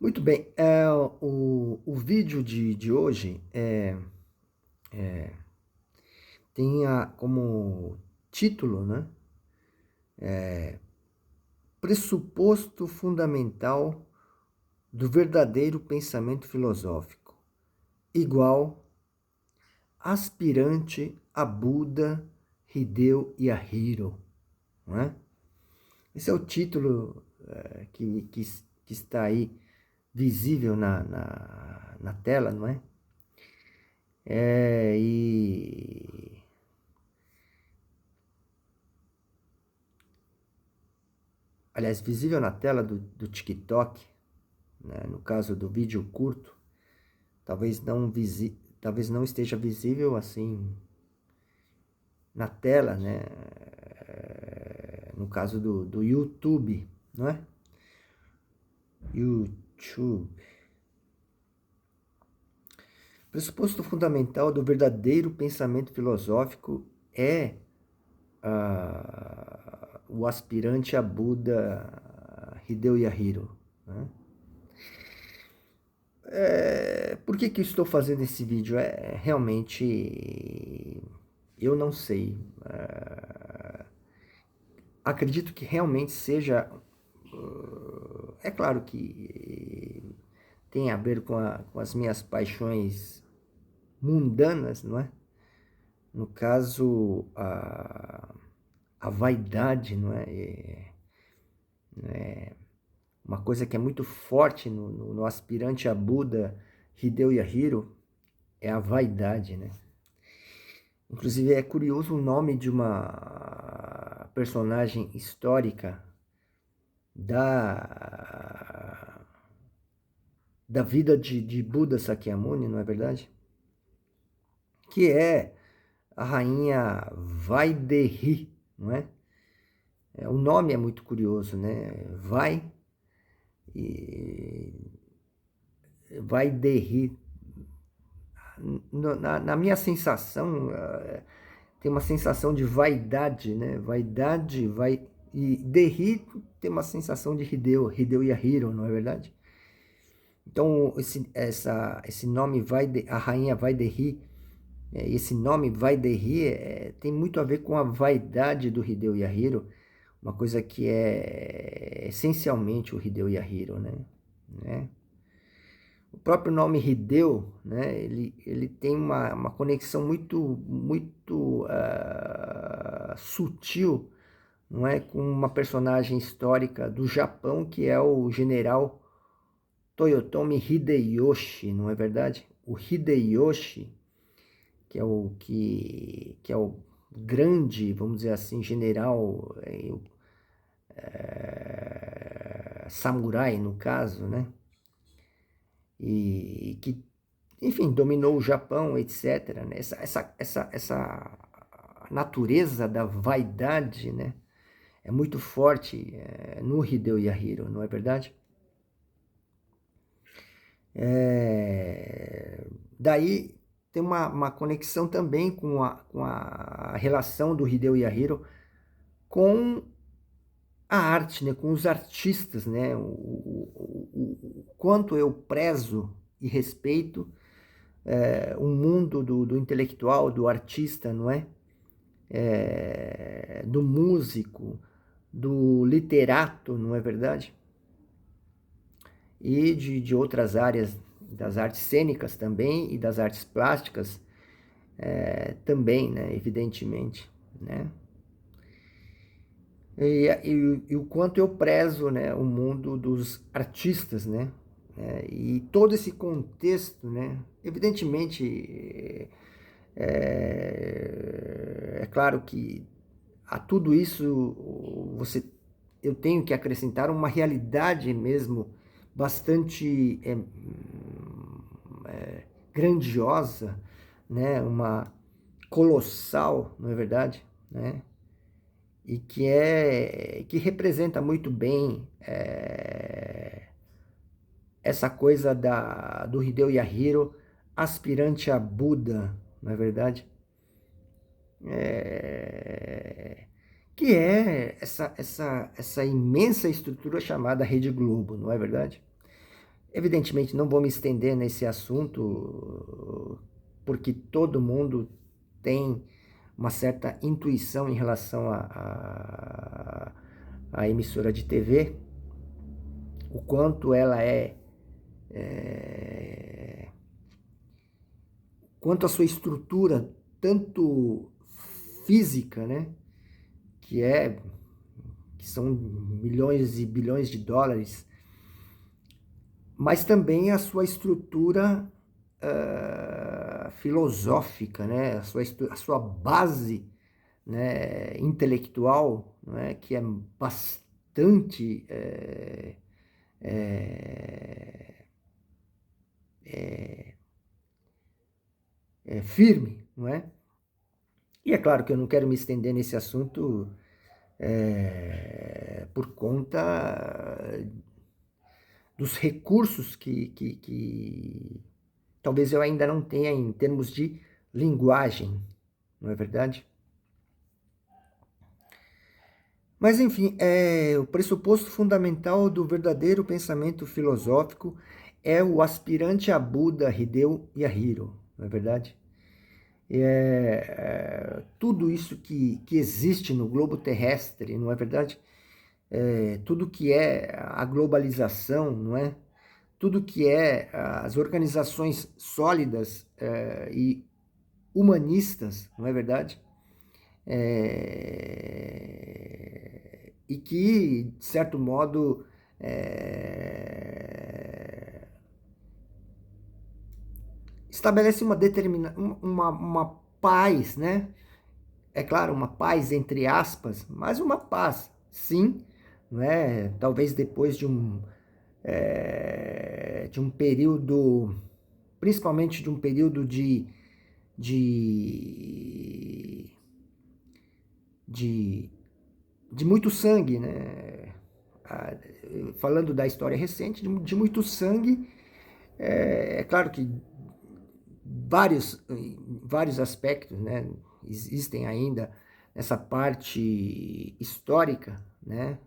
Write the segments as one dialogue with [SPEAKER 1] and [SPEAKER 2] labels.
[SPEAKER 1] Muito bem, o vídeo de hoje tem como título, né? Pressuposto fundamental do verdadeiro pensamento filosófico, igual aspirante a Buda, Hideo Yahiro, não é? Esse é o título que está aí visível na tela, não é? É, e aliás, visível na tela do TikTok, né? No caso do vídeo curto, talvez não esteja visível assim na tela, né? No caso do YouTube, não é? YouTube. Pressuposto fundamental do verdadeiro pensamento filosófico é o aspirante a Buda Hideo Yahiro, né? Por que eu estou fazendo esse vídeo? Realmente, eu não sei. Acredito que realmente seja. É claro que tem a ver com as minhas paixões mundanas, não é? No caso, a vaidade, não é? Uma coisa que é muito forte no aspirante a Buda Hideo Yahiro é a vaidade, né? Inclusive é curioso o nome de uma personagem histórica da, da vida de Buda Sakyamuni, não é verdade? Que é a rainha Vaidehi, não é? O nome é muito curioso, né? E Vaidehi. Na minha sensação, tem uma sensação de vaidade, né? Vaidade, vai. E Dehi tem uma sensação de Hideo Yahiro, não é verdade? Então, esse nome a rainha Vaidehi, esse nome Vaidehi tem muito a ver com a vaidade do Hideo Yahiro, uma coisa que é essencialmente o Hideo Yahiro, né? O próprio nome Hideo, né, ele tem uma conexão muito sutil, não é, com uma personagem histórica do Japão, que é o general Toyotomi Hideyoshi, não é verdade? O Hideyoshi, que é o grande, vamos dizer assim, general, samurai no caso, né? E que, enfim, dominou o Japão, etc., né? Essa natureza da vaidade, né? É muito forte no Hideo Yahiro, não é verdade? Daí tem uma conexão também com a relação do Hideo Yahiro com a arte, né? Com os artistas, né? O quanto eu prezo e respeito o mundo do intelectual, do artista, não é? Do músico, do literato, não é verdade? E de outras áreas, das artes cênicas também e das artes plásticas também, né? Evidentemente, né? E o quanto eu prezo, né, o mundo dos artistas, né? E todo esse contexto, né? Evidentemente, é claro que a tudo isso eu tenho que acrescentar uma realidade mesmo bastante grandiosa, né? Uma colossal, não é verdade? Né? E que representa muito bem essa coisa do Hideo Yahiro aspirante a Buda, não é verdade? É, que é essa imensa estrutura chamada Rede Globo, não é verdade? Evidentemente, não vou me estender nesse assunto, porque todo mundo tem uma certa intuição em relação à emissora de TV, o quanto ela quanto a sua estrutura, tanto física, né, que é, que são milhões e bilhões de dólares, mas também a sua estrutura filosófica, né, a sua base, né, intelectual, né, que é bastante firme, não é? E é claro que eu não quero me estender nesse assunto por conta dos recursos que talvez eu ainda não tenha em termos de linguagem, não é verdade? Mas, enfim, o pressuposto fundamental do verdadeiro pensamento filosófico é o aspirante a Buda, Hideo Yahiro, não é verdade? Tudo isso que existe no globo terrestre, não é verdade? Tudo que é a globalização, não é? Tudo que é as organizações sólidas e humanistas, não é verdade? E que, de certo modo, estabelece uma paz, né? É claro, uma paz entre aspas, mas uma paz, sim, não é? Talvez depois de um período, principalmente de um período de, de, de muito sangue, né? Ah, falando da história recente, de muito sangue, claro que vários aspectos, né, existem ainda nessa parte histórica, né,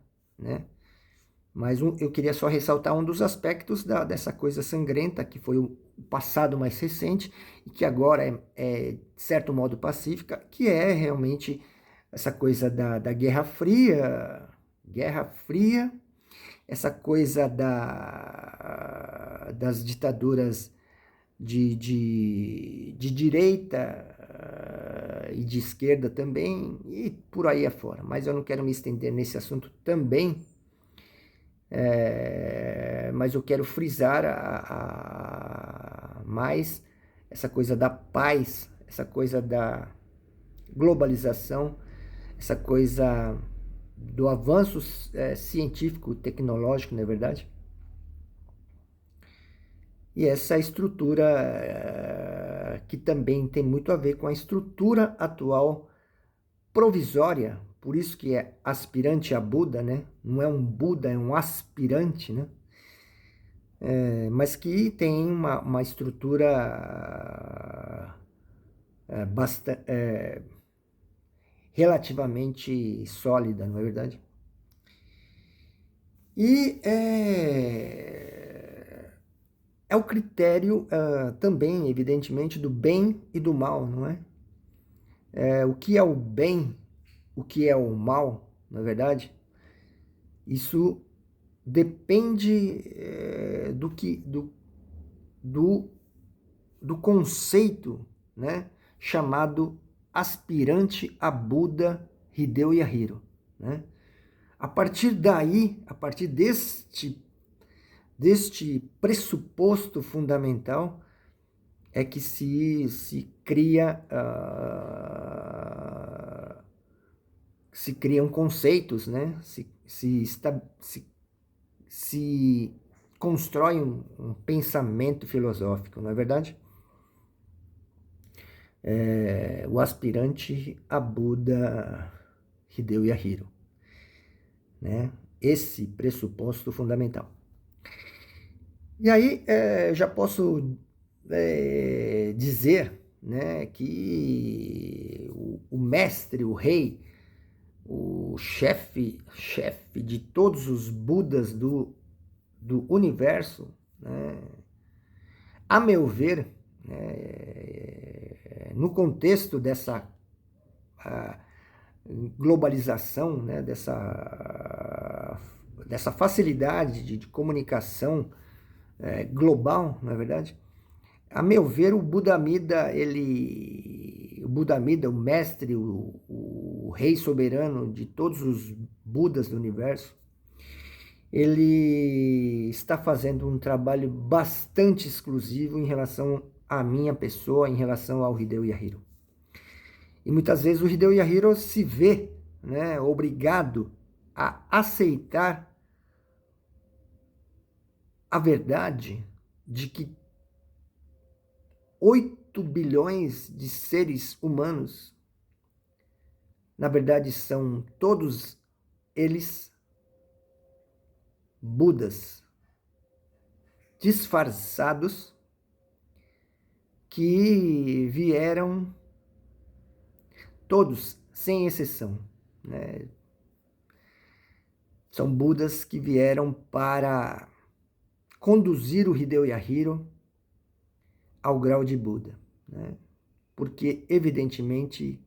[SPEAKER 1] mas eu queria só ressaltar um dos aspectos dessa coisa sangrenta, que foi o passado mais recente, e que agora de certo modo, pacífica, que é realmente essa coisa da Guerra Fria, essa coisa das ditaduras de direita e de esquerda também, e por aí afora. Mas eu não quero me estender nesse assunto também, mas eu quero frisar mais essa coisa da paz, essa coisa da globalização, essa coisa do avanço científico, tecnológico, não é verdade? E essa estrutura que também tem muito a ver com a estrutura atual provisória, por isso que é aspirante a Buda, né? Não é um Buda, é um aspirante, né? Mas que tem uma estrutura relativamente sólida, não é verdade? E é o critério também, evidentemente, do bem e do mal, não é? O que é o bem, o que é o mal, na verdade, isso depende do, do conceito, né, chamado aspirante a Buda Hideo Yahiro, né? A partir daí, a partir deste pressuposto fundamental, é que se criam conceitos, né? Se constrói um pensamento filosófico, não é verdade? O aspirante a Buda Hideo Yahiro, né? Esse pressuposto fundamental. E aí já posso dizer, né, que o mestre, o rei, o chefe de todos os Budas do universo, né? A meu ver, no contexto dessa globalização, né, dessa facilidade de comunicação global, não é verdade? A meu ver, o Buda Amida, o mestre, o rei soberano de todos os Budas do universo, ele está fazendo um trabalho bastante exclusivo em relação à minha pessoa, em relação ao Hideo Yahiro. E muitas vezes o Hideo Yahiro se vê, né, obrigado a aceitar a verdade de que 8 bilhões de seres humanos, na verdade, são todos eles Budas disfarçados que vieram, todos, sem exceção, né? São Budas que vieram para conduzir o Hideo Yahiro ao grau de Buda, né? Porque, evidentemente,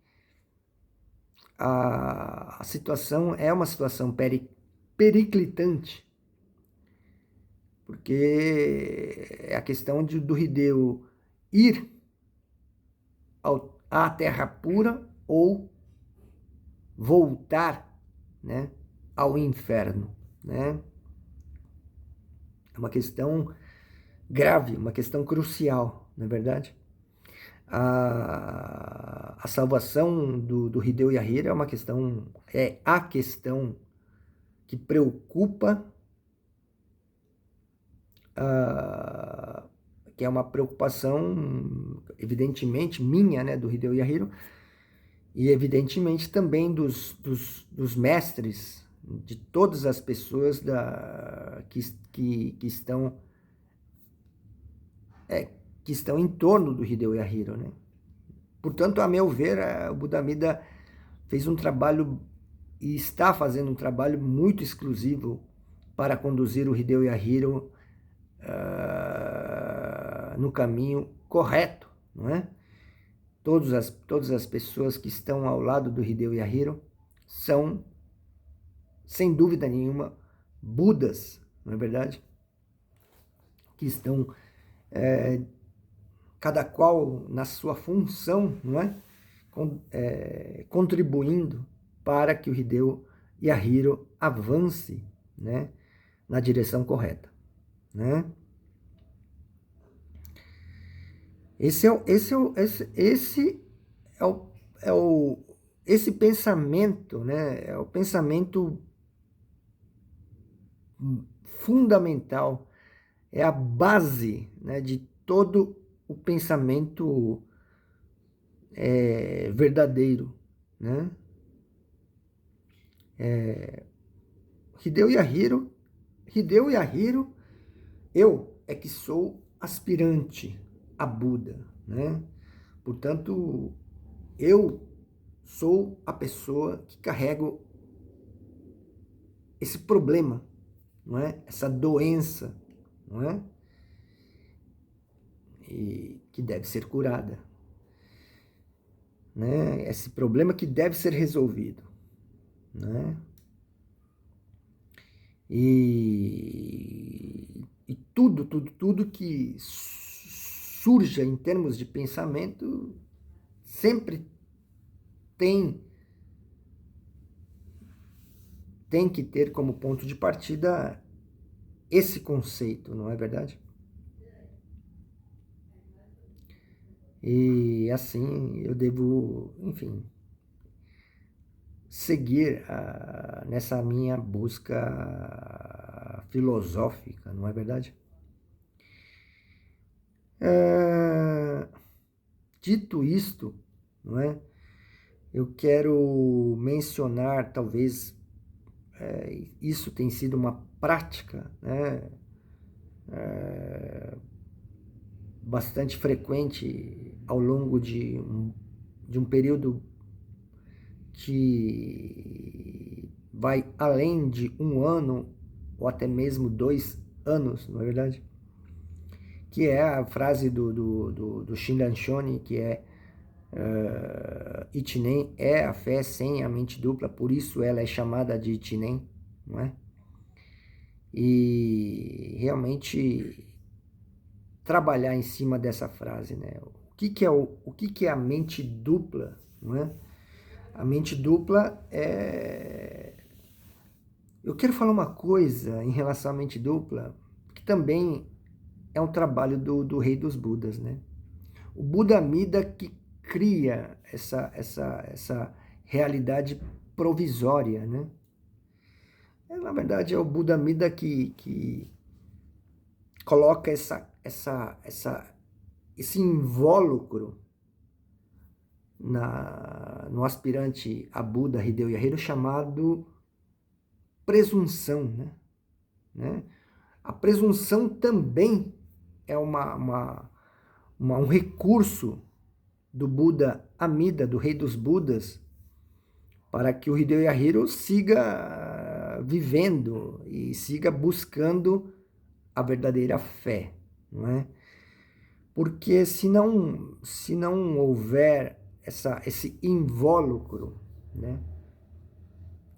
[SPEAKER 1] a situação é uma situação periclitante, porque é a questão do Hideo ir à Terra pura ou voltar, né, ao inferno, né? É uma questão grave, uma questão crucial, não é verdade? A salvação do Hideo Yahiro é uma questão, é a questão que preocupa, que é uma preocupação, evidentemente, minha, né, do Hideo Yahiro, e evidentemente também dos mestres, de todas as pessoas que estão que estão em torno do Hideo Yahiro, né? Portanto, a meu ver, o Buda Amida fez um trabalho e está fazendo um trabalho muito exclusivo para conduzir o Hideo Yahiro no caminho correto, não é? Todas as pessoas que estão ao lado do Hideo Yahiro são, sem dúvida nenhuma, Budas, não é verdade? Que estão cada qual na sua função, não é? Contribuindo para que o Hideo Yahiro avance, né, na direção correta, né? Esse é o, é o esse pensamento, né, é o pensamento fundamental, é a base, né, de todo o pensamento verdadeiro, né? Hideo Yahiro, eu é que sou aspirante a Buda, né? Portanto, eu sou a pessoa que carrego esse problema, não é? Essa doença, não é? E que deve ser curada, né? Esse problema que deve ser resolvido, né? E tudo que surja em termos de pensamento sempre tem que ter como ponto de partida esse conceito, não é verdade? E assim eu devo, enfim, seguir nessa minha busca filosófica, não é verdade? Dito isto, não é? Eu quero mencionar, talvez, isso tem sido uma prática, né, bastante frequente ao longo de um período que vai além de um ano ou até mesmo 2 anos, não é verdade? que é a frase do Shinran Shoni, que é Ichinen é a fé sem a mente dupla, por isso ela é chamada de Ichinen, não é? E realmente trabalhar em cima dessa frase, né? O que é a mente dupla, não é? A mente dupla é... Eu quero falar uma coisa em relação à mente dupla, que também é um trabalho do Rei dos Budas, né? O Buda Amida que cria essa realidade provisória, né? Na verdade, é o Buda Amida que coloca esse invólucro no aspirante a Buda Hideo Yahiro chamado presunção, né? A presunção também é um recurso do Buda Amida, do Rei dos Budas, para que o Hideo Yahiro siga vivendo e siga buscando a verdadeira fé, não é? Porque se não houver esse invólucro, né?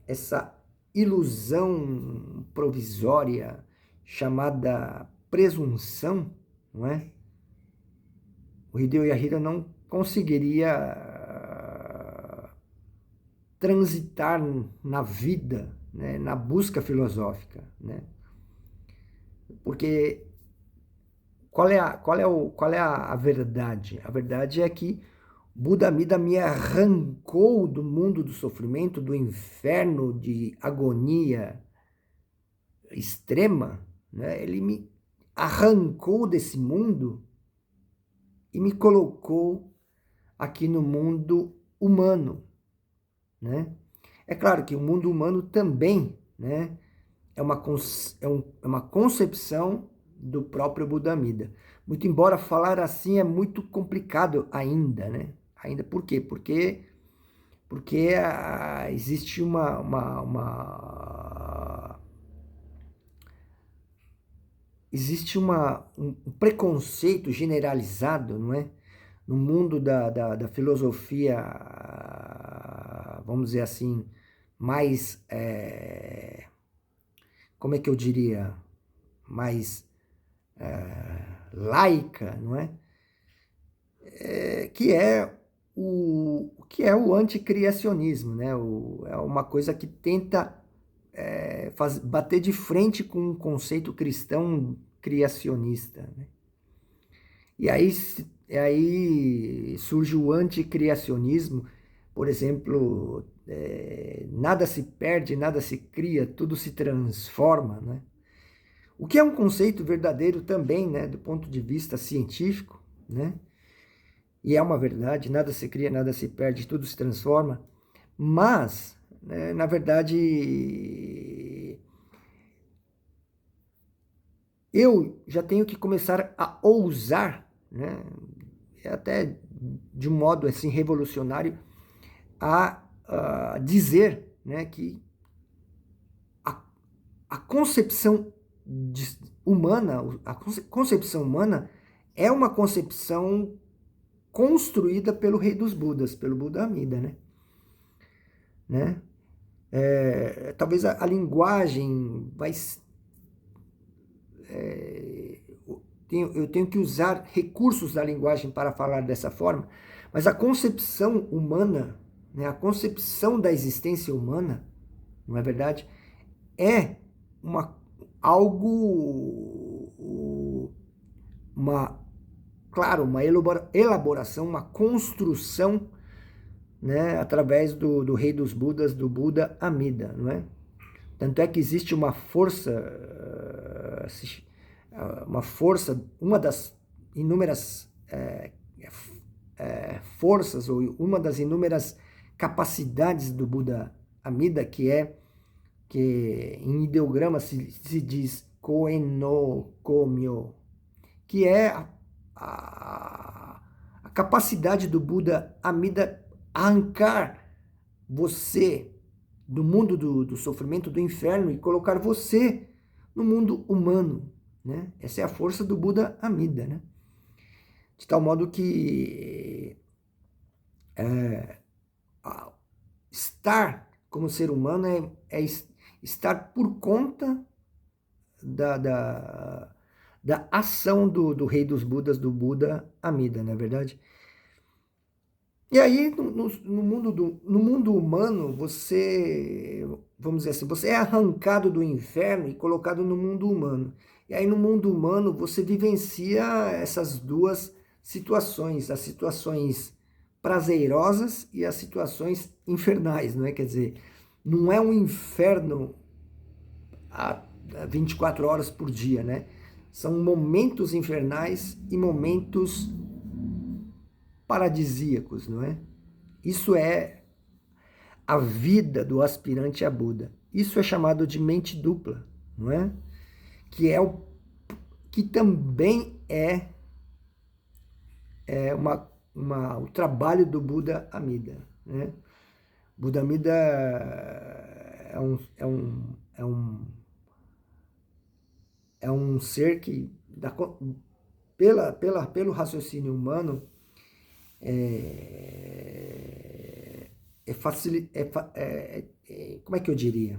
[SPEAKER 1] Essa ilusão provisória chamada presunção, não é? O Hideo Yahira não conseguiria transitar na vida, né? Na busca filosófica, né? Porque qual é a verdade? A verdade é que Buda Amida me arrancou do mundo do sofrimento, do inferno de agonia extrema, né? Ele me arrancou desse mundo e me colocou aqui no mundo humano, né? É claro que o mundo humano também, né, é uma concepção do próprio Buda Amida. Muito embora falar assim é muito complicado ainda, né? Ainda por quê? Porque existe um preconceito generalizado, não é? No mundo da filosofia, vamos dizer assim, mais, como é que eu diria, mais laica, não é? Que é o anticriacionismo, né? É uma coisa que tenta bater de frente com um conceito cristão criacionista, né? E aí surge o anticriacionismo, por exemplo, nada se perde, nada se cria, tudo se transforma, né? O que é um conceito verdadeiro também, né, do ponto de vista científico, né? E é uma verdade, nada se cria, nada se perde, tudo se transforma, mas, né, na verdade, eu já tenho que começar a ousar, né, até de um modo assim revolucionário, a dizer, né, que a concepção humana, a concepção humana é uma concepção construída pelo Rei dos Budas, pelo Buda Amida, né? Talvez a linguagem vai... eu tenho que usar recursos da linguagem para falar dessa forma, mas a concepção humana, né, a concepção da existência humana, não é verdade? É algo, claro, uma elaboração, uma construção, né, através do Rei dos Budas, do Buda Amida, não é? Tanto é que existe uma das inúmeras forças, ou uma das inúmeras capacidades do Buda Amida, que em ideograma se diz Koen no Komyo, que é a capacidade do Buda Amida arrancar você do mundo do sofrimento, do inferno, e colocar você no mundo humano. né? Essa é a força do Buda Amida, né? De tal modo que estar como ser humano é estar por conta da ação do rei dos Budas, do Buda Amida, não é verdade? E aí, no mundo humano, você, vamos dizer assim, você é arrancado do inferno e colocado no mundo humano. E aí, no mundo humano, você vivencia essas duas situações, as situações prazerosas e as situações infernais, não é? Quer dizer, não é um inferno a 24 horas por dia, né? São momentos infernais e momentos paradisíacos, não é? Isso é a vida do aspirante a Buda. Isso é chamado de mente dupla, não é? Que é que também é o trabalho do Buda Amida, né? Buda Amida é um ser que, pelo raciocínio humano, como é que eu diria?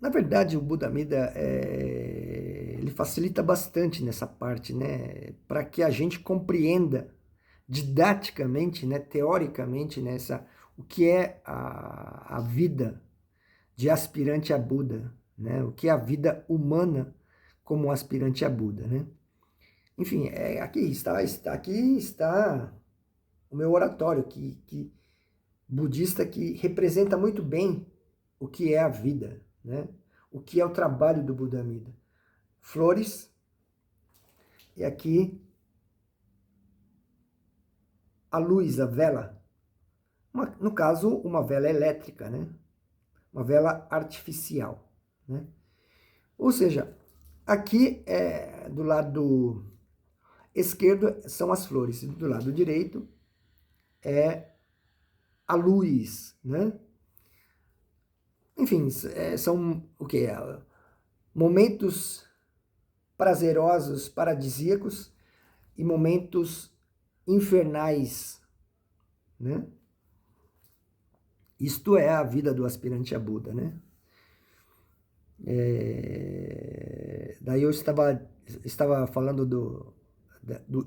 [SPEAKER 1] Na verdade, o Buda Amida ele facilita bastante nessa parte, né? Para que a gente compreenda didaticamente, né? Teoricamente, o que é a vida de aspirante a Buda, né? O que é a vida humana como aspirante a Buda, né? Enfim, aqui está o meu oratório que budista que representa muito bem o que é a vida, né? O que é o trabalho do Buda Amida. Flores, e aqui a luz, a vela. No caso, uma vela elétrica, né? Uma vela artificial, né? Ou seja, aqui do lado esquerdo são as flores, e do lado direito é a luz, né? Enfim, são o que? Momentos prazerosos, paradisíacos e momentos infernais, né? Isto é a vida do aspirante a Buda, né? Daí eu estava falando do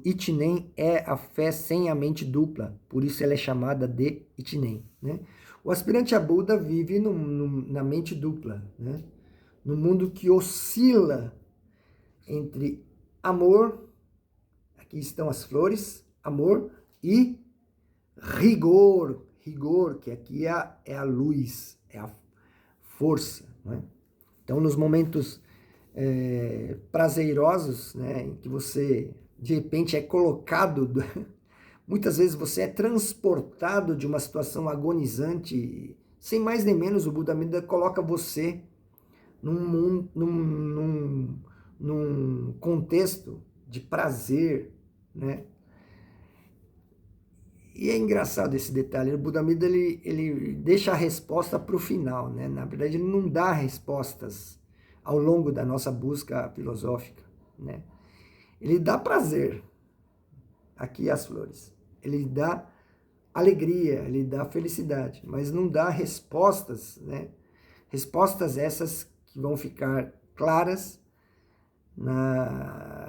[SPEAKER 1] Ichinen, é a fé sem a mente dupla, por isso ela é chamada de Ichinen, né? O aspirante a Buda vive na mente dupla, né? No mundo que oscila entre amor, aqui estão as flores, amor, e rigor, que aqui é a luz, é a força, né? Então, nos momentos prazerosos, né, em que você, de repente, é colocado, muitas vezes você é transportado de uma situação agonizante, sem mais nem menos, o Buda Amida coloca você num contexto de prazer, né? E é engraçado esse detalhe, o Buda Amida ele deixa a resposta para o final, né? Na verdade, ele não dá respostas ao longo da nossa busca filosófica, né? Ele dá prazer, aqui as flores. Ele dá alegria, ele dá felicidade, mas não dá respostas, né? Respostas essas que vão ficar claras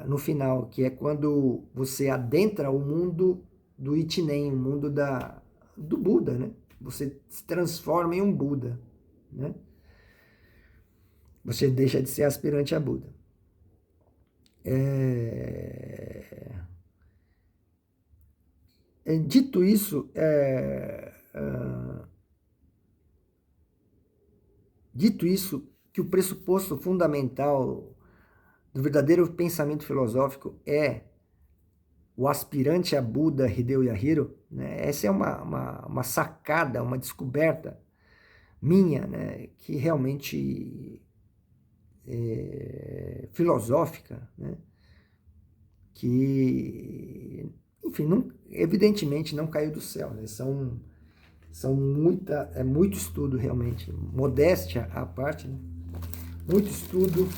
[SPEAKER 1] no final, que é quando você adentra o mundo do Ichinen, o mundo do Buda, né? Você se transforma em um Buda, né? Você deixa de ser aspirante a Buda. Dito isso, que o pressuposto fundamental do verdadeiro pensamento filosófico é o aspirante a Buda Hideo Yahiro, né? Essa é uma sacada, uma descoberta minha, né? Que realmente é filosófica, né? Que, enfim, evidentemente não caiu do céu, né? É muito estudo realmente, modéstia à parte, né? Muito estudo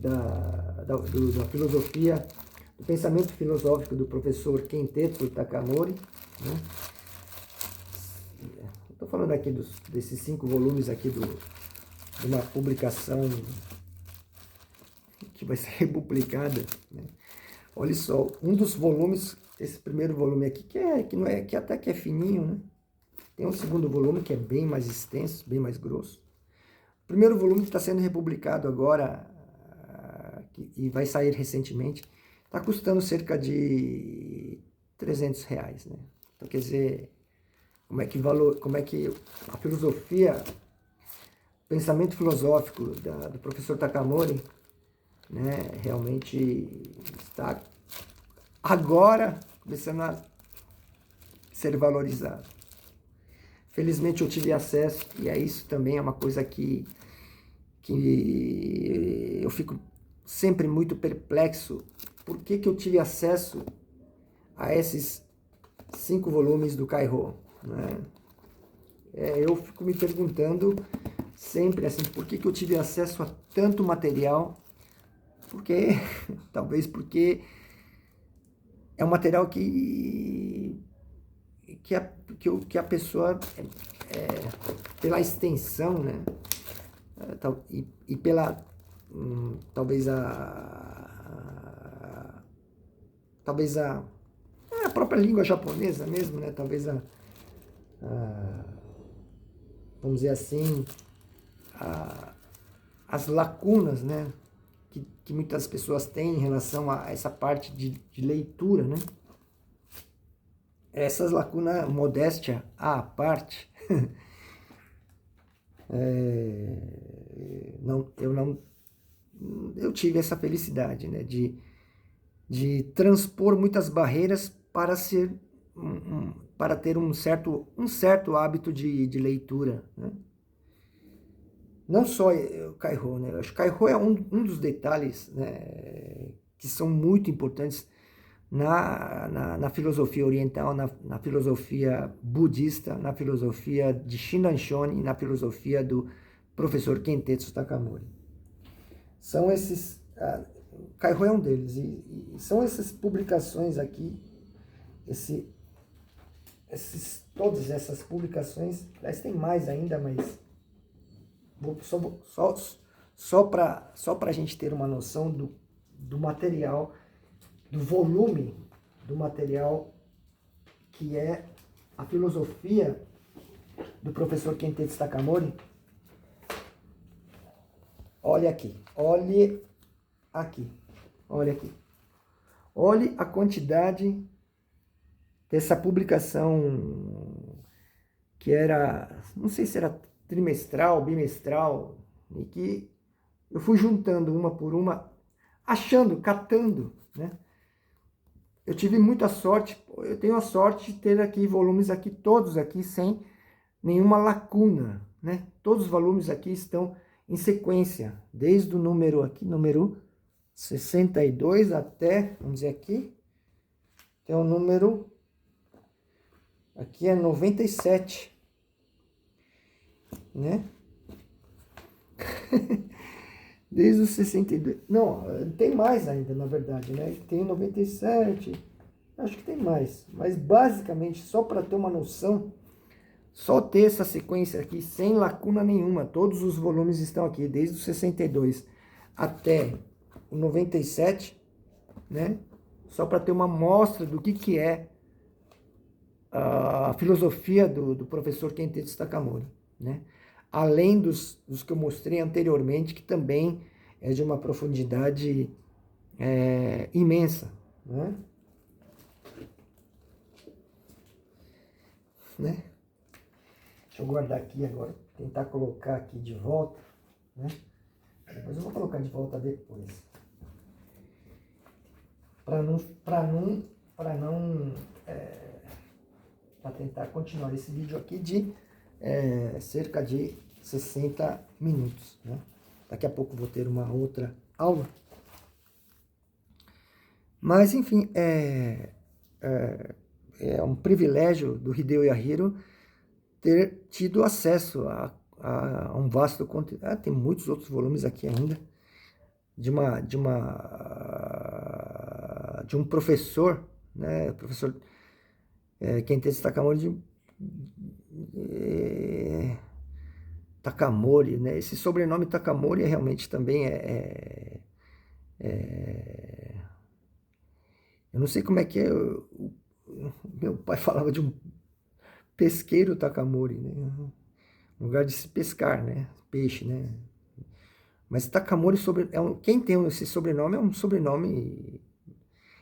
[SPEAKER 1] da filosofia, do pensamento filosófico do professor Kentetsu Takamori, né? Estou falando aqui desses 5 volumes aqui de uma publicação que vai ser republicada, né? Olha só, um dos volumes, esse primeiro volume aqui, que até que é fininho, né? Tem um segundo volume que é bem mais extenso, bem mais grosso. O primeiro volume que está sendo republicado agora, e vai sair recentemente, está custando cerca de R$ 300, né? Então, quer dizer, como é que a filosofia, o pensamento filosófico do professor Takamori, né, realmente está agora começando a ser valorizado. Felizmente eu tive acesso, e isso também é uma coisa que eu fico sempre muito perplexo. Por que eu tive acesso a esses 5 volumes do Kairo, né? Eu fico me perguntando sempre assim, por que eu tive acesso a tanto material? Talvez porque é um material que a pessoa, pela extensão, né, e pela, talvez a própria língua japonesa mesmo, né, talvez vamos dizer assim, as lacunas, né, que muitas pessoas têm em relação a essa parte de leitura, né? Essas lacunas, modéstia à parte, eu tive essa felicidade, né, de transpor muitas barreiras para para ter um certo hábito de leitura, né? Não só o Kairo, né? Acho que Kairo é um dos detalhes, né, que são muito importantes na filosofia oriental, na filosofia budista, na filosofia de Shinran Shonin, na filosofia do professor Kentetsu Takamori. São esses, Kairo é um deles, e são essas publicações aqui, todas essas publicações, aliás, tem mais ainda, mas só para a gente ter uma noção do material, do volume do material que é a filosofia do professor Kentetsu Takamori. Olha aqui, olhe aqui, olha aqui. Olhe a quantidade dessa publicação que era, não sei se era trimestral, bimestral, e que eu fui juntando uma por uma, catando, né? Eu tive muita sorte, eu tenho a sorte de ter aqui volumes aqui, todos aqui, sem nenhuma lacuna, né? Todos os volumes aqui estão em sequência, desde o número 62 até, vamos dizer aqui, tem o número, aqui é 97, né? Desde os 62, não, tem mais ainda, na verdade, né? Tem 97, acho que tem mais, mas basicamente, só para ter uma noção, só ter essa sequência aqui, sem lacuna nenhuma, todos os volumes estão aqui, desde o 62 até o 97, né? Só para ter uma amostra do que é a filosofia do professor Kentetsu Takamori, né? Além dos que eu mostrei anteriormente, que também é de uma profundidade imensa, né? Deixa eu guardar aqui agora, tentar colocar aqui de volta, né? Depois eu vou colocar de volta depois, para tentar continuar esse vídeo aqui de cerca de 60 minutos, né? Daqui a pouco vou ter uma outra aula. Mas, enfim, é um privilégio do Hideo Yahiro ter tido acesso a um vasto conteúdo. Tem muitos outros volumes aqui ainda, de um professor, né, professor Kentetsu Takamori, né? Esse sobrenome Takamori realmente também eu não sei como é que é. Meu pai falava de um pesqueiro Takamori, né? Um lugar de se pescar, né? Peixe, né? Mas Takamori, quem tem esse sobrenome é um sobrenome.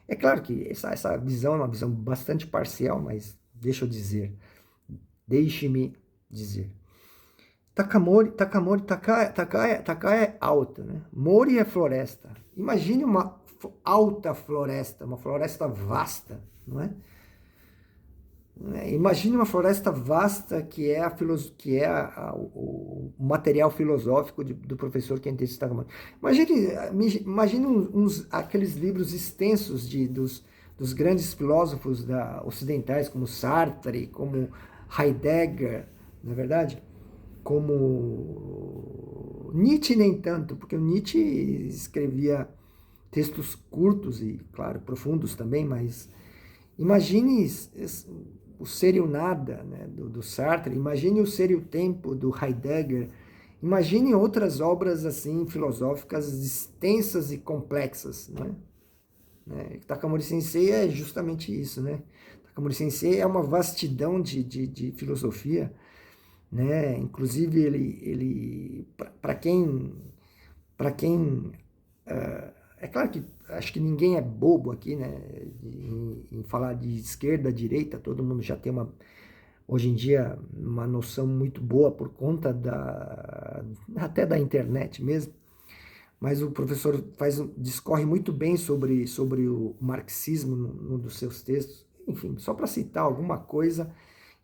[SPEAKER 1] É claro que essa visão é uma visão bastante parcial, mas deixe-me dizer. Taká é alta, né? Mori é floresta. Imagine uma alta floresta, uma floresta vasta, não é? Imagine uma floresta vasta que é, o material filosófico do professor Kentetsu Takamori. Imagine aqueles livros extensos dos grandes filósofos ocidentais, como Sartre, como Heidegger, não é verdade? Como Nietzsche nem tanto, porque o Nietzsche escrevia textos curtos e, claro, profundos também, mas imagine o Ser e o Nada, né, do Sartre, imagine o Ser e o Tempo, do Heidegger, imagine outras obras assim filosóficas extensas e complexas, né? Takamori Sensei é justamente isso, né? Takamori Sensei é uma vastidão de filosofia, né? Inclusive ele para quem é claro que acho que ninguém é bobo aqui, né? Em falar de esquerda, direita, todo mundo já tem hoje em dia uma noção muito boa por conta até da internet mesmo. Mas o professor discorre muito bem sobre o marxismo num dos seus textos. Enfim, só para citar alguma coisa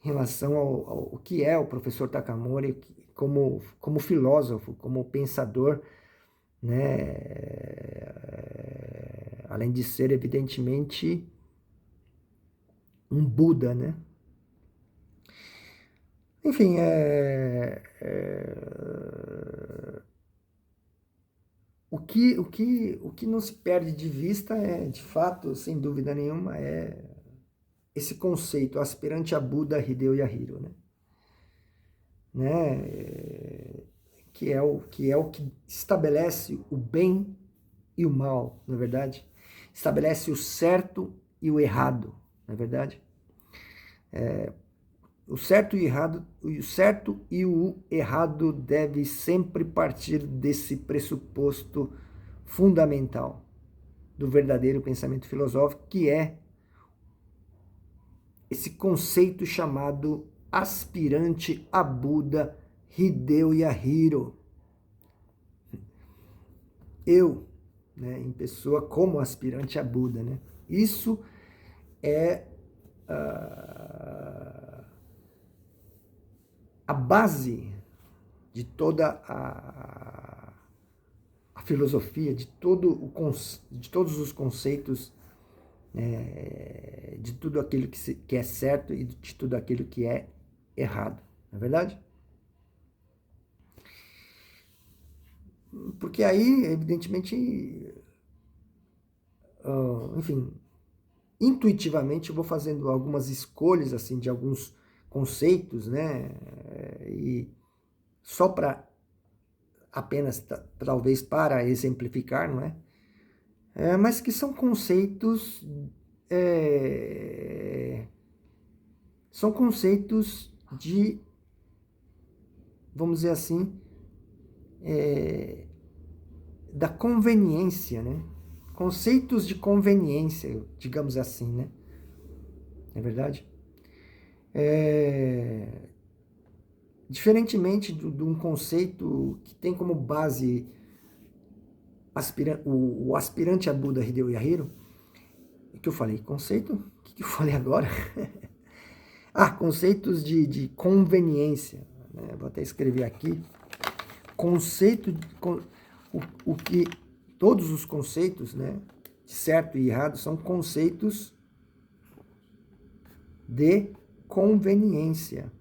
[SPEAKER 1] em relação ao que é o professor Takamori como filósofo, como pensador, né? Além de ser, evidentemente, um Buda, né? Enfim, o que não se perde de vista de fato, sem dúvida nenhuma, é esse conceito, aspirante a Buda Hideo Yahiro, né? Que é o que estabelece o bem e o mal, na verdade. Estabelece o certo e o errado, na verdade. O certo e o errado deve sempre partir desse pressuposto fundamental do verdadeiro pensamento filosófico, que é esse conceito chamado aspirante a Buda Hideo Yahiro. Eu, né, em pessoa como aspirante a Buda, né? Isso é a base de toda a filosofia, de todos os conceitos, de tudo aquilo que é certo e de tudo aquilo que é errado, não é verdade? Porque aí, evidentemente, enfim, intuitivamente eu vou fazendo algumas escolhas assim de alguns conceitos, né? E só para apenas talvez para exemplificar, não é? Mas que são conceitos de, vamos dizer assim, da conveniência, né? Conceitos de conveniência, digamos assim, né? Não é verdade? Diferentemente de um conceito que tem como base o aspirante a Buda Hideo Yahiro, que eu falei, conceito? O que eu falei agora? Conceitos de conveniência, né? Vou até escrever aqui. Conceito, o que todos os conceitos, né, de certo e errado, são conceitos de conveniência,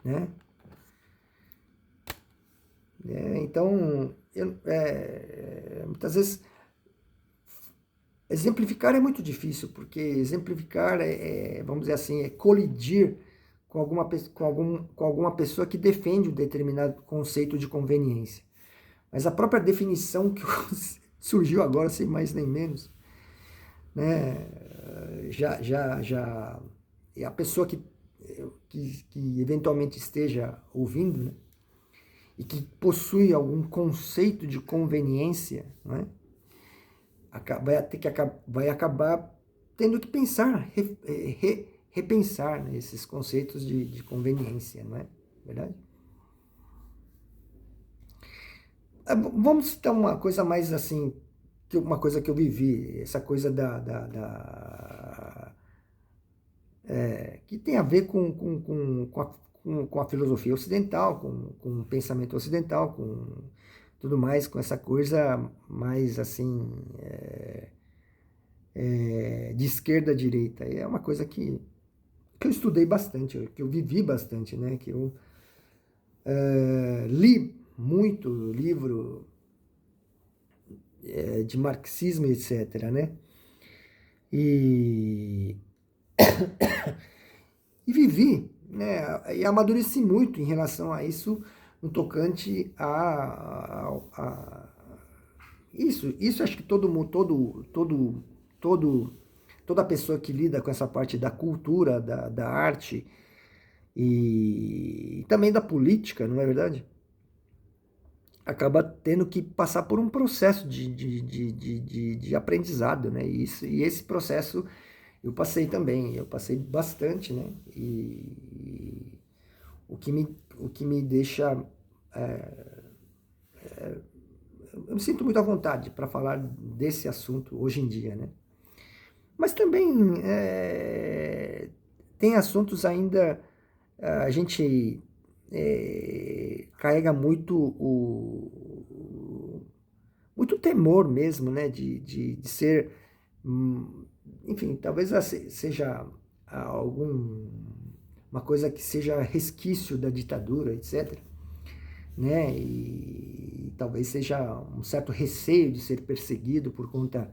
[SPEAKER 1] né? Então, muitas vezes, exemplificar é muito difícil, porque exemplificar vamos dizer assim, é colidir com alguma pessoa que defende um determinado conceito de conveniência. Mas a própria definição que surgiu agora, sem mais nem menos, né? E a pessoa que eventualmente esteja ouvindo, né? E que possui algum conceito de conveniência, né? Vai acabar tendo que pensar, repensar, né, esses conceitos de conveniência, não é verdade? Vamos citar uma coisa mais assim, uma coisa que eu vivi, essa coisa que tem a ver com a filosofia ocidental, com o pensamento ocidental, com tudo mais, com essa coisa mais assim, de esquerda a direita. E é uma coisa que eu estudei bastante, que eu vivi bastante, né? Que eu li muito livro de marxismo, etc., né? E, e vivi, né? E amadureci muito em relação a isso, no tocante a isso acho que todo mundo, toda pessoa que lida com essa parte da cultura, da arte e também da política, não é verdade? Acaba tendo que passar por um processo de aprendizado, né? E esse processo eu passei também, eu passei bastante, né? E o que me deixa. Eu me sinto muito à vontade para falar desse assunto hoje em dia, né? Mas também tem assuntos ainda, a gente carrega muito temor mesmo, né, de ser, enfim, talvez seja uma coisa que seja resquício da ditadura, etc., né, e talvez seja um certo receio de ser perseguido por conta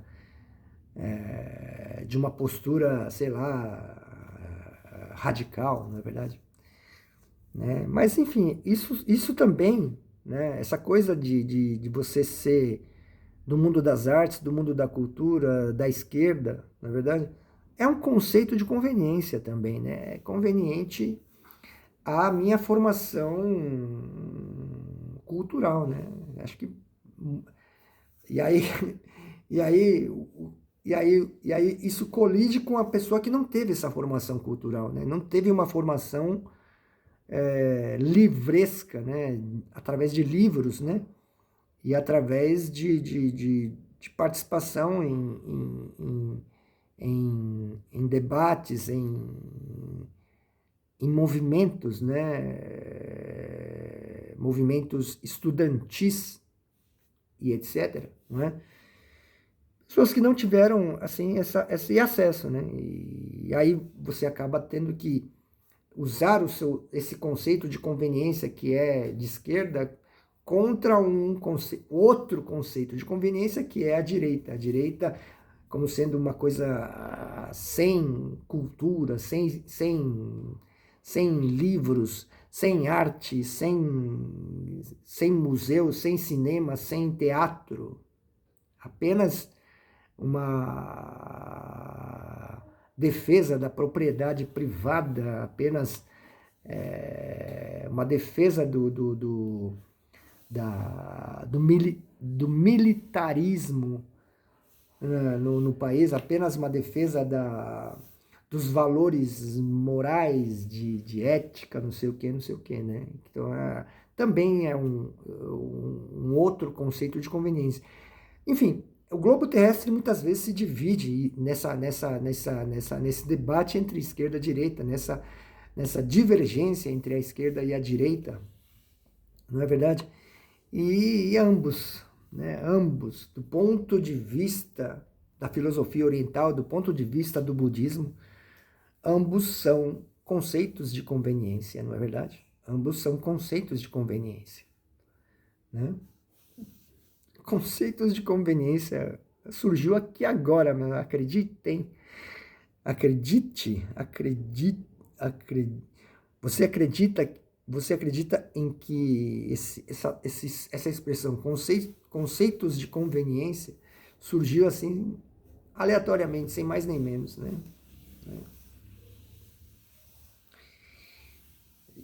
[SPEAKER 1] de uma postura, sei lá, radical, não é verdade? Né? Mas, enfim, isso também, né, essa coisa de você ser do mundo das artes, do mundo da cultura, da esquerda, na verdade, é um conceito de conveniência também, né? É conveniente à minha formação cultural, né? Acho que e aí e aí e aí isso colide com a pessoa que não teve essa formação cultural, né? Não teve uma formação livresca, né? Através de livros, né? E através de participação em debates, em movimentos, né? Movimentos estudantis e etc., não é? Pessoas que não tiveram, assim, esse acesso, né? E aí você acaba tendo que usar esse conceito de conveniência que é de esquerda contra outro conceito de conveniência que é a direita. A direita como sendo uma coisa sem cultura, sem livros, sem arte, sem museu, sem cinema, sem teatro. Apenas uma defesa da propriedade privada, apenas uma defesa do militarismo, né, no país, apenas uma defesa dos valores morais, de ética, não sei o que, não sei o que, né? Então, também é um outro conceito de conveniência. Enfim, o globo terrestre muitas vezes se divide nesse debate entre esquerda e direita, nessa divergência entre a esquerda e a direita, não é verdade? E ambos, né, ambos, do ponto de vista da filosofia oriental, do ponto de vista do budismo, ambos são conceitos de conveniência, não é verdade? Ambos são conceitos de conveniência, né? Conceitos de conveniência surgiu aqui agora, mas acreditem, você acredita em que essa expressão conceitos de conveniência surgiu assim aleatoriamente, sem mais nem menos, né?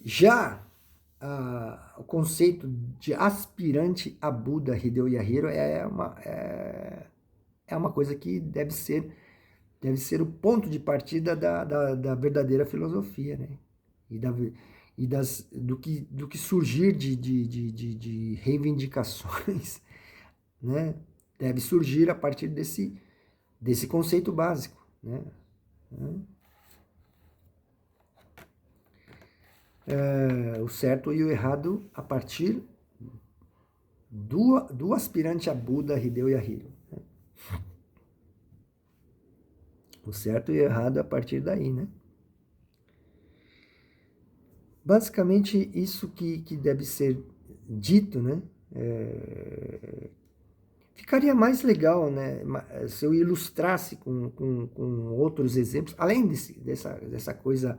[SPEAKER 1] Já o conceito de aspirante a Buda, Hideo Yahiro, é uma coisa que deve ser o ponto de partida da verdadeira filosofia, né? Do que surgir de reivindicações, né? Deve surgir a partir desse conceito básico, né? O certo e o errado a partir do aspirante a Buda, Hideo Yahiro. Né? O certo e o errado a partir daí, né? Basicamente, isso que deve ser dito, né? Ficaria mais legal, né? Se eu ilustrasse com outros exemplos, além dessa coisa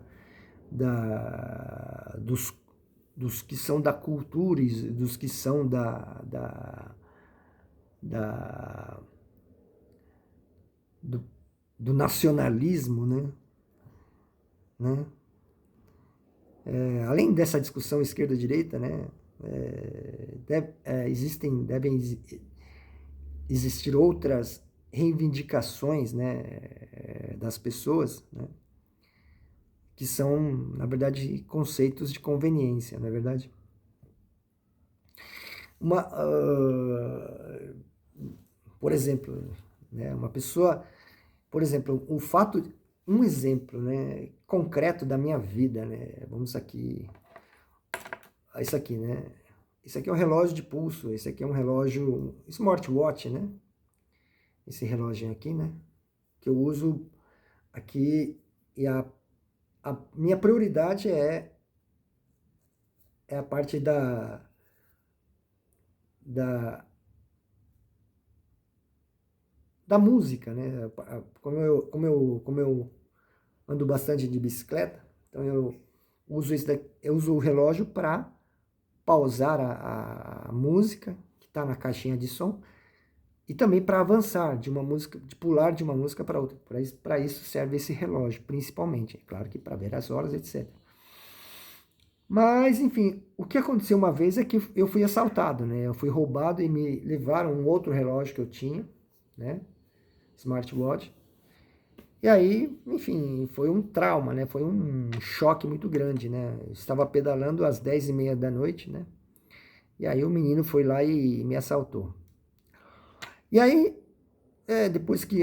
[SPEAKER 1] dos que são da cultura, dos que são do nacionalismo, né? Além dessa discussão esquerda-direita, né? Devem existir outras reivindicações, né? Das pessoas, né? Que são, na verdade, conceitos de conveniência, não é verdade? Por exemplo, né, uma pessoa, por exemplo, um exemplo, né, concreto da minha vida, né, vamos aqui, isso aqui, né, isso aqui é um relógio de pulso, esse aqui é um relógio smartwatch, né, esse relógio aqui, né, que eu uso aqui, e a minha prioridade é a parte da música, né? Como eu ando bastante de bicicleta, então eu uso o relógio para pausar a música que está na caixinha de som e também para avançar de uma música, de pular de uma música para outra. Para isso serve esse relógio, principalmente. É claro que para ver as horas, etc. Mas, enfim, o que aconteceu uma vez é que eu fui assaltado, né? Eu fui roubado e me levaram um outro relógio que eu tinha, né? Smartwatch. E aí, enfim, foi um trauma, né? Foi um choque muito grande, né? Eu estava pedalando às 10h30 da noite, né? E aí o menino foi lá e me assaltou. E aí, depois que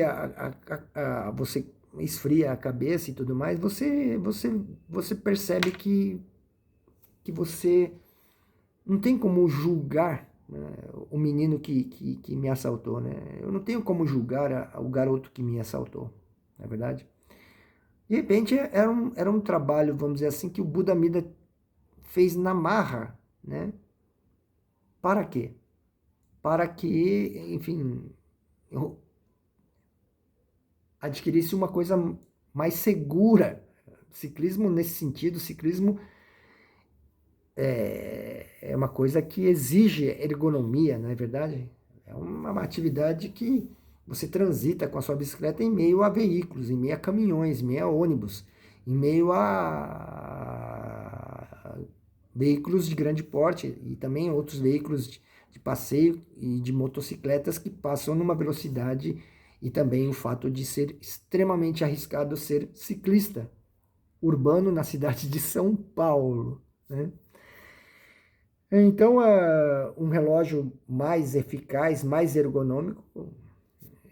[SPEAKER 1] você esfria a cabeça e tudo mais, você percebe que você não tem como julgar, né, o menino que me assaltou, né? Eu não tenho como julgar o garoto que me assaltou, não é verdade? De repente, era um trabalho, vamos dizer assim, que o Buda Mida fez na marra, né? Para quê? Para que, enfim, eu adquirisse uma coisa mais segura. Ciclismo, nesse sentido, ciclismo é uma coisa que exige ergonomia, não é verdade? É uma atividade que você transita com a sua bicicleta em meio a veículos, em meio a caminhões, em meio a ônibus, em meio a veículos de grande porte e também outros veículos de passeio e de motocicletas que passam numa velocidade, e também o fato de ser extremamente arriscado ser ciclista urbano na cidade de São Paulo, né? Então, um relógio mais eficaz, mais ergonômico,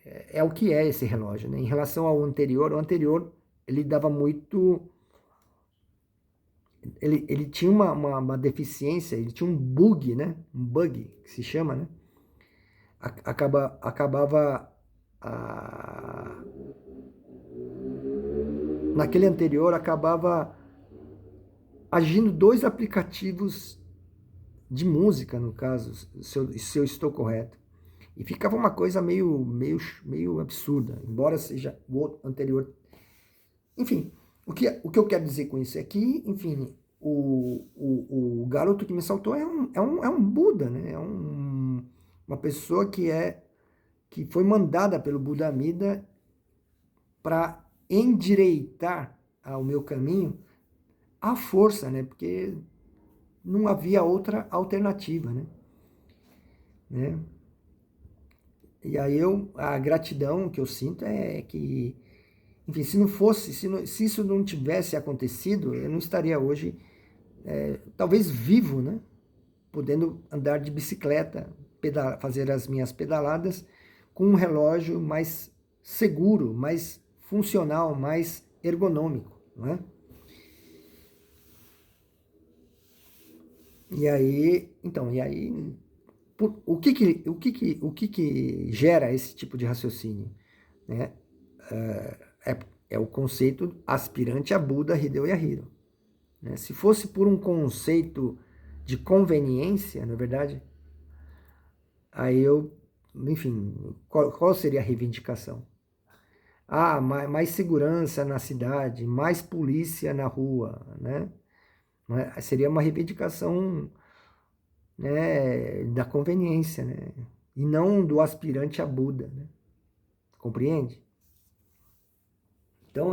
[SPEAKER 1] é o que é esse relógio, né? Em relação ao anterior, o anterior ele dava muito. Ele tinha uma deficiência, ele tinha um bug, né? Um bug que se chama, né? Acabava a, naquele anterior acabava agindo dois aplicativos de música, no caso, se eu estou correto. E ficava uma coisa meio absurda, embora seja o outro anterior. Enfim, o que eu quero dizer com isso é que, enfim, o garoto que me saltou é um Buda, né? Uma pessoa que foi mandada pelo Buda Amida para endireitar ao meu caminho à força, né? Porque não havia outra alternativa, né? E aí a gratidão que eu sinto é que, enfim, se isso não tivesse acontecido, eu não estaria hoje, talvez vivo, né? Podendo andar de bicicleta, fazer as minhas pedaladas com um relógio mais seguro, mais funcional, mais ergonômico, não é? E aí, o que que gera esse tipo de raciocínio, né? É o conceito aspirante a Buda, Hideo Yahiro, né? Se fosse por um conceito de conveniência, na verdade, aí enfim, qual seria a reivindicação? Ah, mais segurança na cidade, mais polícia na rua, né? Seria uma reivindicação, né, da conveniência, né? E não do aspirante a Buda, né? Compreende? Então,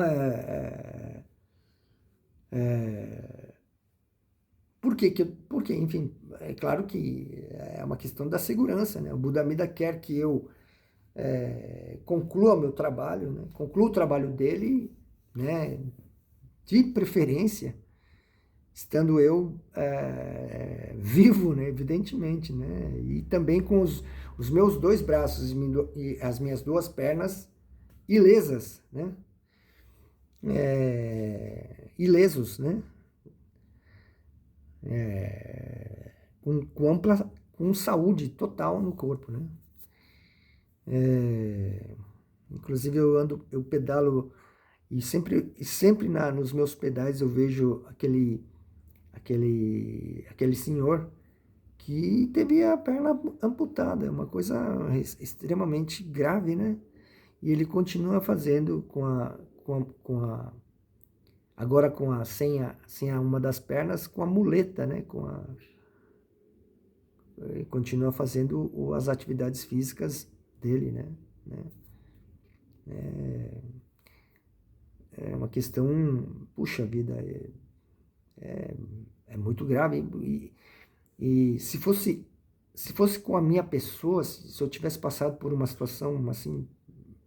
[SPEAKER 1] porque, enfim, é claro que é uma questão da segurança, né? O Buda Amida quer que eu conclua meu trabalho, né? Conclua o trabalho dele, né? De preferência, estando eu vivo, né? Evidentemente, né? E também com os meus dois braços e as minhas duas pernas ilesas, né? Ilesos, né? Com saúde total no corpo, né? Inclusive eu pedalo e sempre nos meus pedais eu vejo aquele senhor que teve a perna amputada, é uma coisa extremamente grave, né? E ele continua fazendo agora sem uma das pernas, com a muleta, né? Continua fazendo as atividades físicas dele, né? É uma questão, puxa vida, é muito grave. E se fosse com a minha pessoa, se eu tivesse passado por uma situação assim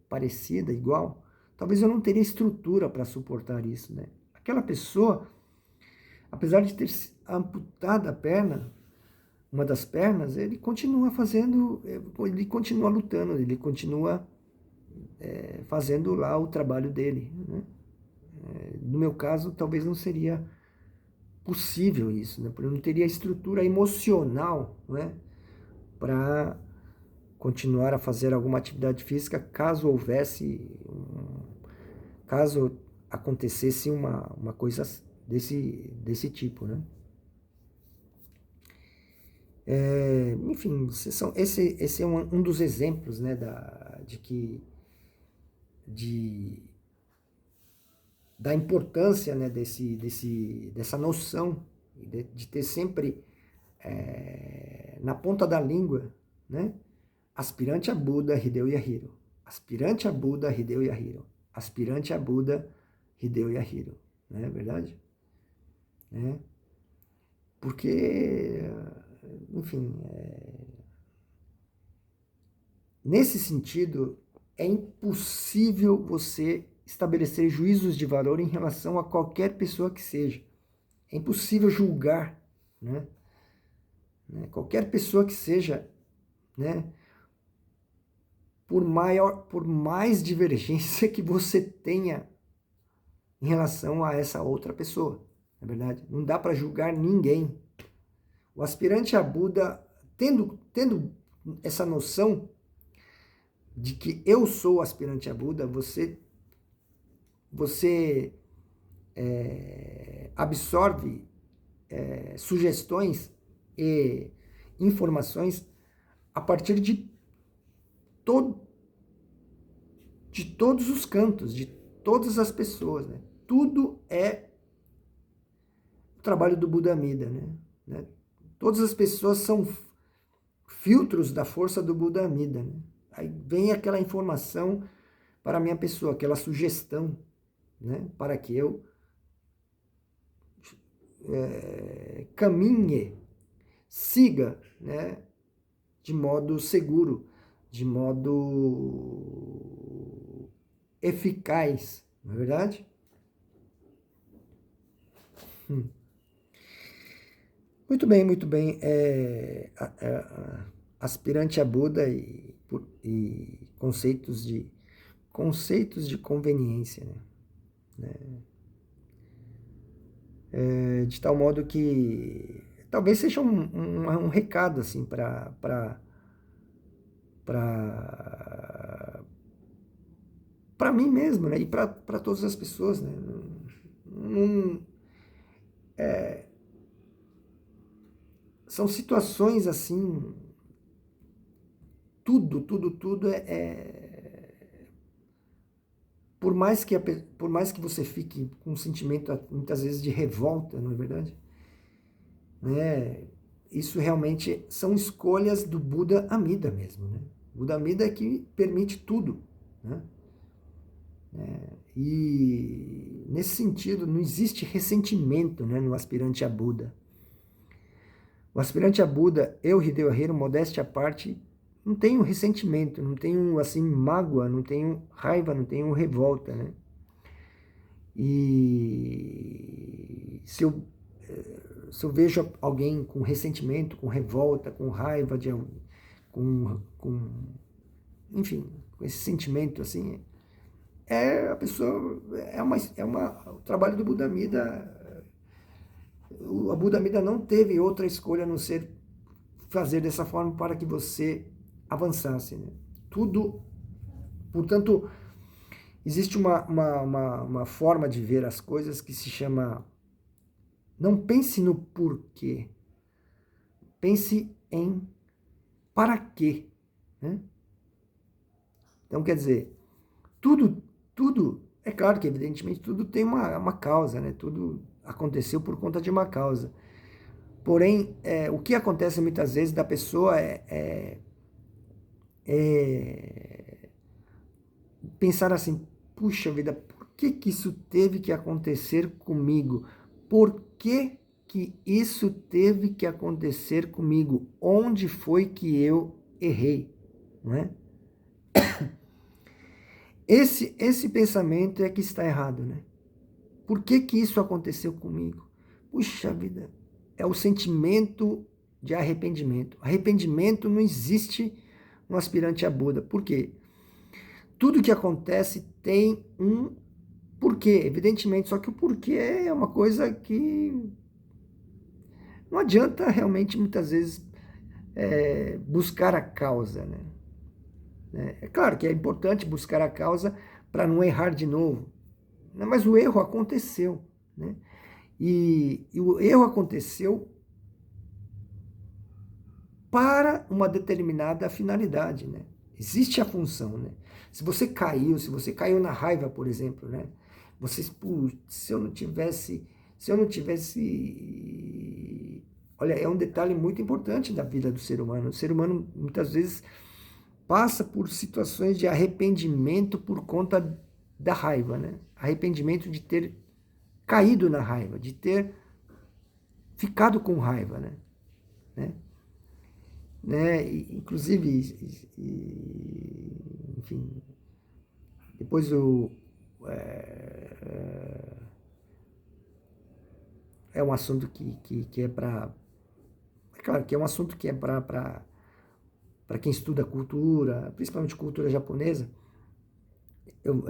[SPEAKER 1] parecida, igual, talvez eu não teria estrutura para suportar isso, né? Aquela pessoa, apesar de ter amputado a perna, uma das pernas, ele continua fazendo, ele continua lutando, ele continua fazendo lá o trabalho dele, né? No meu caso, talvez não seria possível isso, né? Porque eu não teria estrutura emocional, né? Para continuar a fazer alguma atividade física caso acontecesse uma coisa desse tipo, né? Enfim, esse é um dos exemplos, né, de, da importância, né, dessa noção de ter sempre na ponta da língua, né, aspirante a Buda, Hideo Yahiro. Aspirante a Buda, Hideo Yahiro. Aspirante a Buda, Hideo Yahiro. Não é verdade? Porque, enfim, nesse sentido, é impossível você estabelecer juízos de valor em relação a qualquer pessoa que seja. É impossível julgar, né? Qualquer pessoa que seja, né? Por mais divergência que você tenha em relação a essa outra pessoa, na verdade, não dá para julgar ninguém. O aspirante a Buda, tendo essa noção, de que eu sou o aspirante a Buda, você absorve sugestões e informações a partir to, de todos os cantos, de todas as pessoas, né? Tudo é o trabalho do Buda Amida, né? Todas as pessoas são filtros da força do Buda Amida, né? Aí vem aquela informação para a minha pessoa, aquela sugestão, né? Para que eu caminhe, siga, né? De modo seguro, de modo eficaz, não é verdade? Muito bem, muito bem. Aspirante a Buda e conceitos de conveniência, né? De tal modo que talvez seja um recado assim para mim mesmo, né? E para todas as pessoas, né? Não, são situações assim, tudo por mais que você fique com um sentimento muitas vezes de revolta, não é verdade? Né? Isso realmente são escolhas do Buda Amida mesmo, né? O Buda Amida é que permite tudo, né? E nesse sentido não existe ressentimento, né, no aspirante a Buda. O aspirante a Buda, eu, Hideo Hiro, modéstia à parte, não tenho ressentimento, não tenho assim mágoa, não tenho raiva, não tenho revolta, né? E se eu vejo alguém com ressentimento, com revolta, com raiva, com enfim, com esse sentimento assim, a pessoa o trabalho do Buda Amida. O Buda Amida não teve outra escolha a não ser fazer dessa forma para que você avançasse, né? Tudo, portanto, existe uma forma de ver as coisas que se chama não pense no porquê, pense em para quê, né? Então, quer dizer, tudo, é claro que evidentemente tudo tem uma causa, né? Tudo aconteceu por conta de uma causa. Porém, o que acontece muitas vezes da pessoa é pensar assim, puxa vida, por que que isso teve que acontecer comigo? Por que que isso teve que acontecer comigo? Onde foi que eu errei? Não é? Esse pensamento é que está errado, né? Por que que isso aconteceu comigo? Puxa vida, é o sentimento de arrependimento. Arrependimento não existe no aspirante a Buda. Por quê? Tudo que acontece tem um porquê, evidentemente, só que o porquê é uma coisa que não adianta realmente muitas vezes buscar a causa, né? É claro que é importante buscar a causa para não errar de novo, né? Mas o erro aconteceu, né? E o erro aconteceu para uma determinada finalidade, né? Existe a função, né? Se você caiu na raiva, por exemplo, né? Se eu não tivesse, olha, é um detalhe muito importante da vida do ser humano. O ser humano muitas vezes passa por situações de arrependimento por conta da raiva, né? Arrependimento de ter caído na raiva, de ter ficado com raiva, né? Inclusive, enfim, depois é, é um assunto que é para, é claro que é um assunto que é para quem estuda cultura, principalmente cultura japonesa, eu,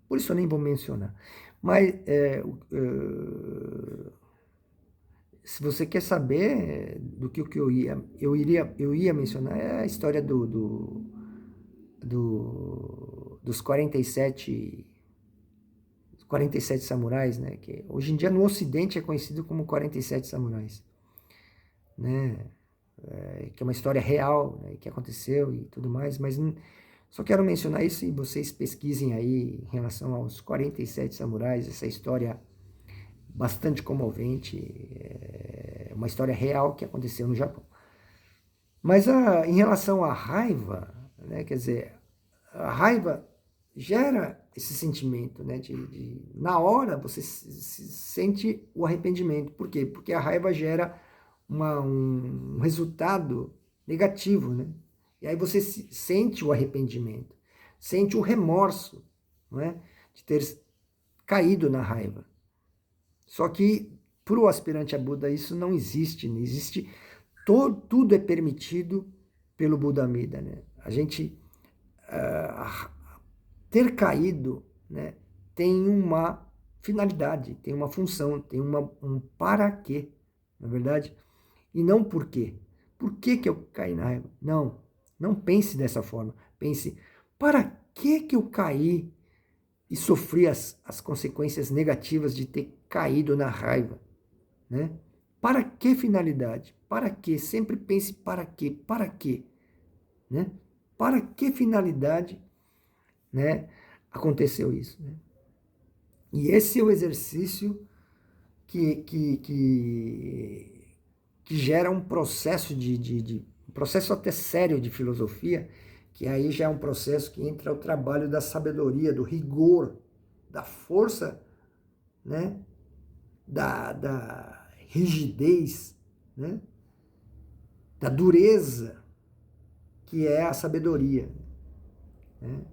[SPEAKER 1] por isso eu nem vou mencionar, mas se você quer saber do que eu ia mencionar é a história dos 47 samurais, né? Que hoje em dia no Ocidente é conhecido como 47 samurais, né? Que é uma história real, né? Que aconteceu e tudo mais, mas só quero mencionar isso e vocês pesquisem aí em relação aos 47 samurais, essa história bastante comovente, uma história real que aconteceu no Japão. Mas em relação à raiva, né? Quer dizer, a raiva gera esse sentimento, né? Na hora você sente o arrependimento. Por quê? Porque a raiva gera um resultado negativo, né? E aí você sente o arrependimento, sente o remorso, não é? De ter caído na raiva. Só que para o aspirante a Buda isso não existe, não existe. Tudo é permitido pelo Buda Amida, né? A gente ter caído, né, tem uma finalidade, tem uma função, tem um para quê, na verdade, e não por quê. Por que que eu caí na raiva? Não pense dessa forma. Pense, para que eu caí e sofri as consequências negativas de ter caído na raiva, né? Para que finalidade? Para quê? Sempre pense para quê? Para quê? Né? Para que finalidade, né, aconteceu isso, né? E esse é o exercício que gera um processo um processo até sério de filosofia, que aí já é um processo que entra o trabalho da sabedoria, do rigor, da força, né? Da rigidez, né? Da dureza, que é a sabedoria, né?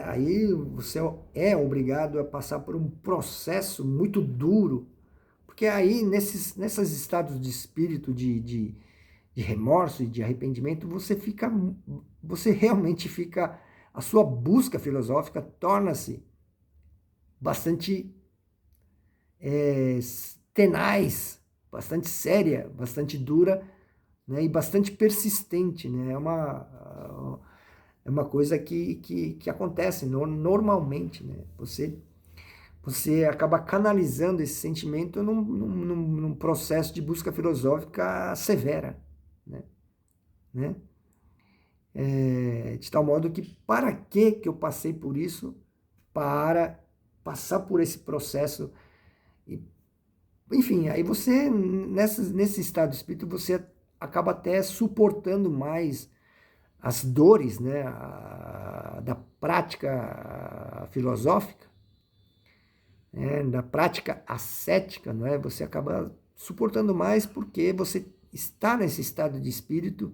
[SPEAKER 1] Aí você é obrigado a passar por um processo muito duro, porque aí nesses estados de espírito de remorso e de arrependimento, você realmente fica, a sua busca filosófica torna-se bastante tenaz, bastante séria, bastante dura, né, e bastante persistente, né? É uma coisa que acontece normalmente, né? Você acaba canalizando esse sentimento num processo de busca filosófica severa, né? De tal modo que, para que eu passei por isso? Para passar por esse processo. Enfim, aí você, nesse estado de espírito, você acaba até suportando mais as dores, né, da prática filosófica, né, da prática ascética, não é? Você acaba suportando mais porque você está nesse estado de espírito,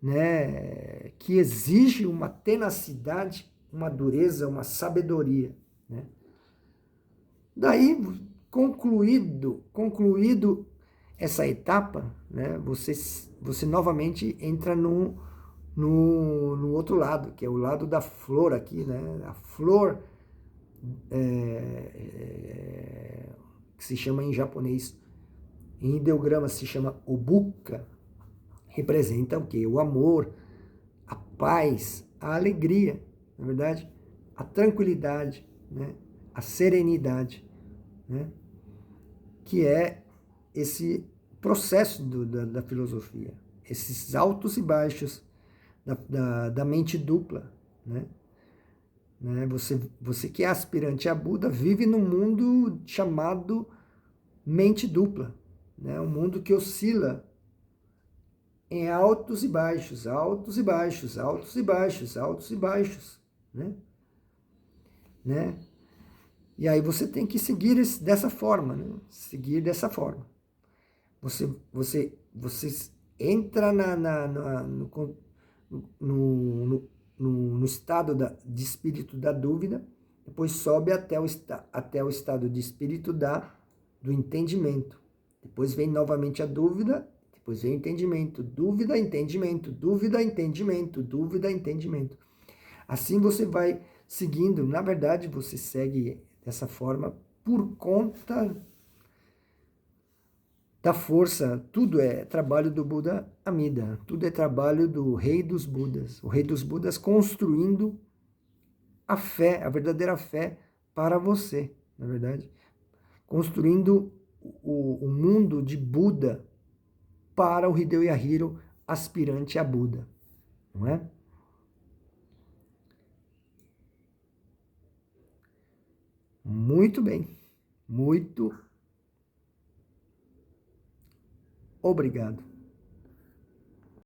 [SPEAKER 1] né, que exige uma tenacidade, uma dureza, uma sabedoria, né? Daí, concluído essa etapa, né, você novamente entra no outro lado, que é o lado da flor aqui, né? A flor que se chama em japonês, em ideograma se chama obuka, representa o quê? O amor, a paz, a alegria, na verdade, a tranquilidade, né? A serenidade, né? Que é esse processo da filosofia, esses altos e baixos da mente dupla, né? Você que é aspirante a Buda vive num mundo chamado mente dupla, né? Um mundo que oscila em altos e baixos, altos e baixos, altos e baixos, altos e baixos, né? E aí você tem que seguir dessa forma, né? Seguir dessa forma. Você entra no estado de espírito da dúvida, depois sobe até o estado de espírito do entendimento. Depois vem novamente a dúvida, depois vem o entendimento. Dúvida, entendimento, dúvida, entendimento, dúvida, entendimento. Assim você vai seguindo. Na verdade, você segue dessa forma por conta da força, tudo é trabalho do Buda Amida, tudo é trabalho do rei dos Budas, o rei dos Budas construindo a fé, a verdadeira fé para você, na verdade, construindo o mundo de Buda para o Hideo Yahiro, aspirante a Buda, não é? Muito bem, muito obrigado.